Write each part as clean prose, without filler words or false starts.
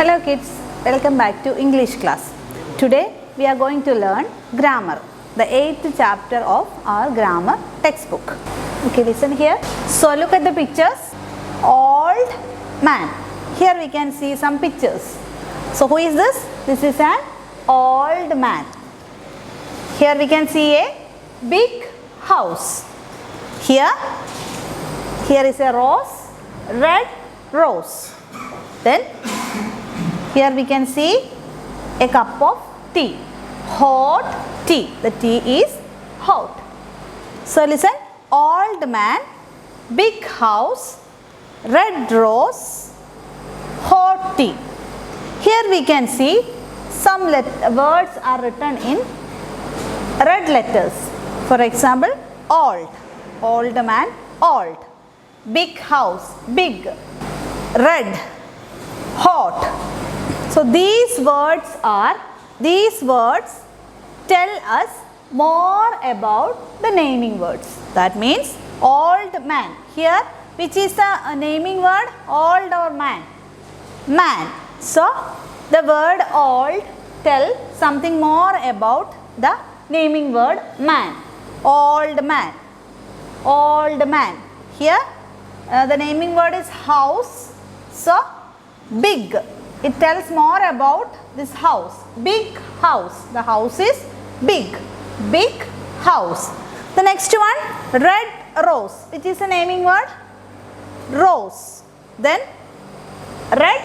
Hello kids, welcome back to English class. Today we are going to learn grammar, the 8th chapter of our grammar textbook. Okay, listen here. So look at the pictures. Old man. Here we can see some pictures. So who is this? This is an old man. Here we can see a big house. Here is a rose, red rose. Then here we can see a cup of tea, hot tea. The tea is hot. So listen, old man, big house, red rose, hot tea. Here we can see some words are written in red letters. For example, old man, old, big house, big, red, hot. So these words tell us more about the naming words. That means old man. Here which is the naming word? Old or man? Man. So the word old tell something more about the naming word man. Old man. Old man. Here the naming word is house. So big. It tells more about this house. Big house. The house is big. Big house. The next one, red rose. Which is the naming word? Rose. Then red,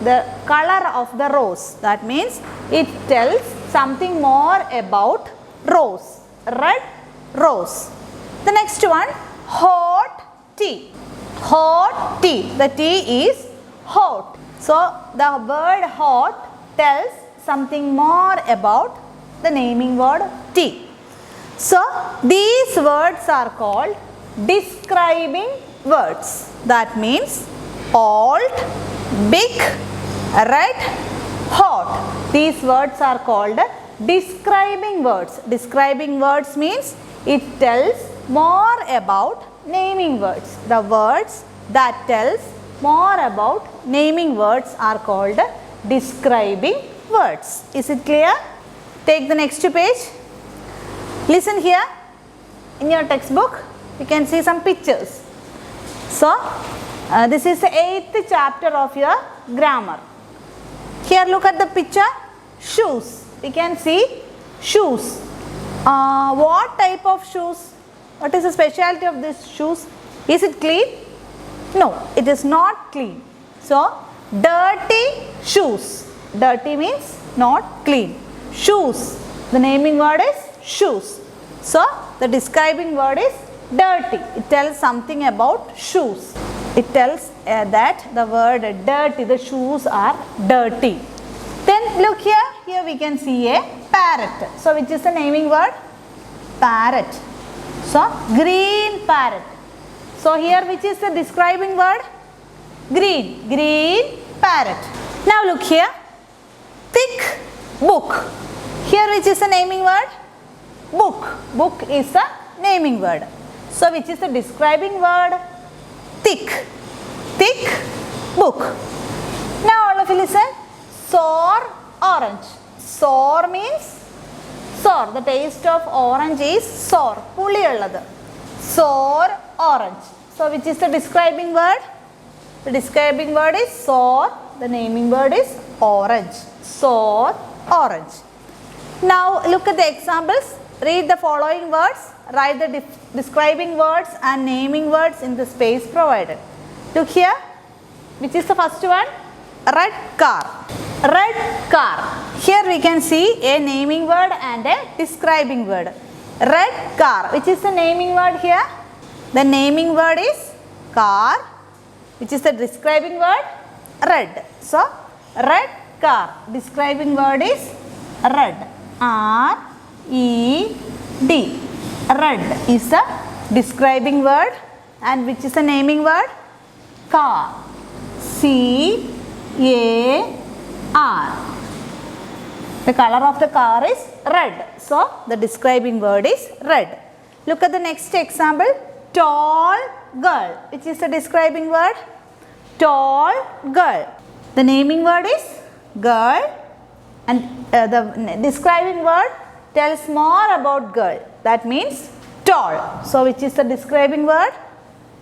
the color of the rose. That means it tells something more about rose. Red rose. The next one, hot tea. Hot tea. The tea is hot. So the word hot tells something more about the naming word tea. So these words are called describing words. That means old, big, red, hot. These words are called describing words. Describing words means it tells more about naming words. The words that tells more about naming words are called describing words. Is it clear? Take the next page. Listen here. In your textbook, you can see some pictures. So, this is the 8th chapter of your grammar. Here look at the picture. Shoes. We can see shoes. What type of shoes? What is the specialty of these shoes? Is it clean? No, it is not clean. So, dirty shoes. Dirty means not clean. Shoes. The naming word is shoes. So, the describing word is dirty. It tells something about shoes. It tells that the word dirty, the shoes are dirty. Then look here. Here we can see a parrot. So, which is the naming word? Parrot. So, green parrot. So here which is the describing word? Green. Green parrot. Now look here. Thick book. Here which is the naming word? Book. Book is the naming word. So which is the describing word? Thick. Thick book. Now all of you listen. Sour orange. Sour means sour. The taste of orange is sour. Puli ulladu. Sour orange. So which is the describing word? The describing word is sour. The naming word is orange. Sour orange. Now look at the examples. Read the following words. Write the describing words and naming words in the space provided. Look here. Which is the first one? Red car. Red car. Here we can see a naming word and a describing word. Red car. Which is the naming word here? The naming word is car. Which is the describing word? Red. So, red car. Describing word is red. R-E-D. Red is the describing word. And which is the naming word? Car. C-A-R. The color of the car is red. So, the describing word is red. Look at the next example. Tall girl. Which is the describing word? Tall girl. The naming word is girl, and the describing word tells more about girl. That means tall. So which is the describing word?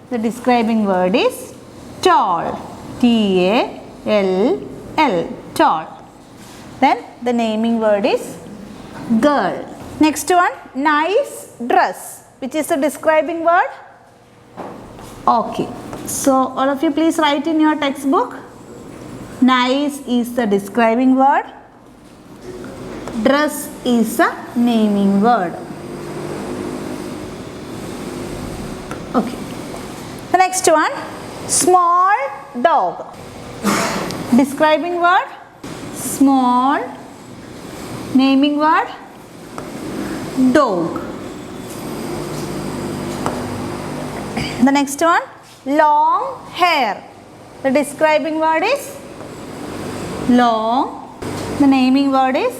The describing word is tall. T-A-L-L. Tall. Then the naming word is girl. Next one, nice dress. Which is the describing word? Okay. So all of you please write in your textbook. Nice is the describing word. Dress is the naming word. Okay. The next one, small dog. Describing word, small. Naming word, dog. The next one, long hair. The describing word is long. The naming word is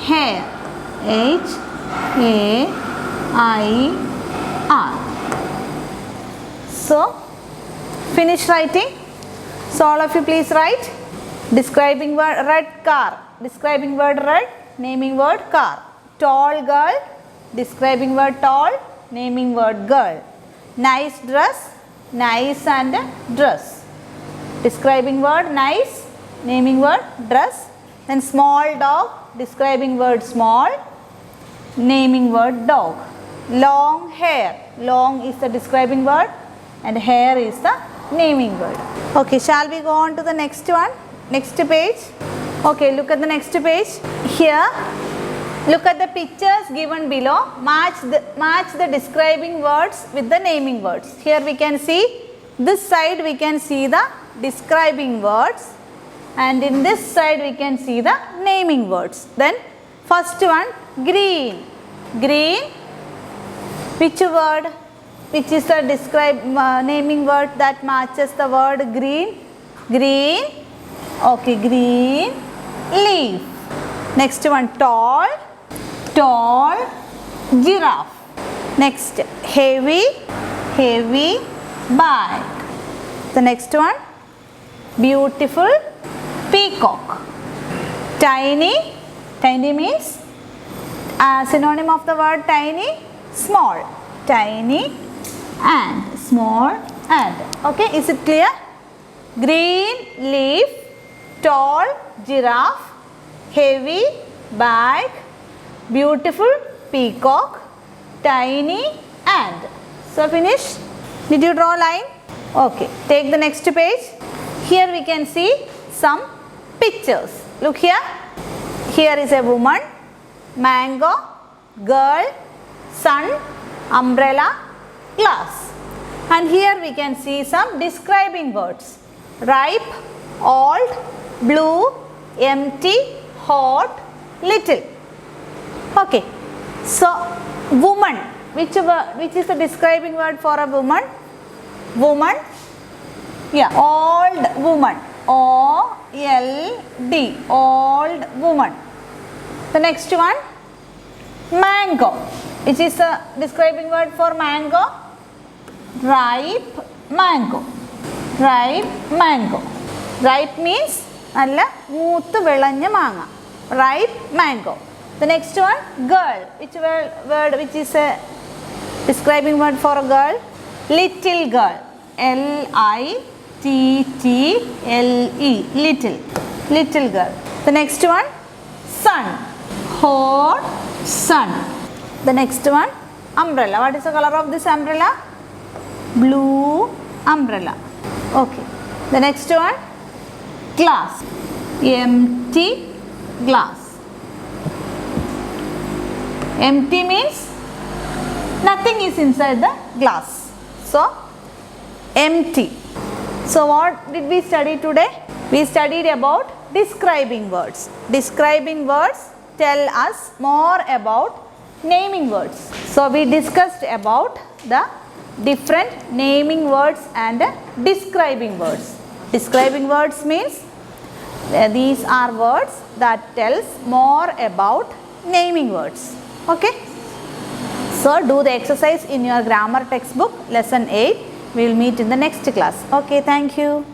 hair. H-A-I-R. So, finish writing. So, all of you please write. Describing word red car. Describing word red. Naming word car. Tall girl. Describing word tall. Naming word girl. Nice dress. Nice and dress. Describing word nice. Naming word dress. Then small dog. Describing word small. Naming word dog. Long hair. Long is the describing word and hair is the naming word. Okay, shall we go on to the next one? Next page. Okay, look at the next page. Here, look at the pictures given below. Match the describing words with the naming words. Here we can see, this side we can see the describing words, and in this side we can see the naming words. Then first one, green. Green, which word? Which is the naming word that matches the word green? Green. Okay, green leaf. Next one, tall. Tall giraffe. Next, heavy. Heavy bag. The next one, beautiful peacock. Tiny. Tiny means synonym of the word tiny, small. Tiny and small and. Okay, is it clear? Green leaf, tall giraffe, heavy bag, beautiful peacock, tiny and. So finish. Did you draw a line? Okay, take the next page. Here we can see some pictures. Look here. Here is a woman, mango, girl, sun, umbrella, glass. And here we can see some describing words. Ripe, old, blue, empty, hot, little. Okay. So, woman. Which is the describing word for a woman? Woman. Yeah. Old woman. O-L-D. Old woman. The next one. Mango. Which is the describing word for mango? Ripe mango. Ripe mango. Ripe means alla moothu velanja manga. Ripe mango. The next one, girl. Which word? Which is a describing word for a girl? Little girl. L-I-T-T-L-E. Little. Little girl. The next one, sun. Hot sun. The next one, umbrella. What is the color of this umbrella? Blue umbrella. Okay. The next one, glass. Empty glass. Empty means nothing is inside the glass. So, empty. So, what did we study today? We studied about describing words. Describing words tell us more about naming words. So, we discussed about the different naming words and describing words. Describing words means these are words that tells more about naming words. Okay. So, do the exercise in your grammar textbook lesson 8. We will meet in the next class. Okay, thank you.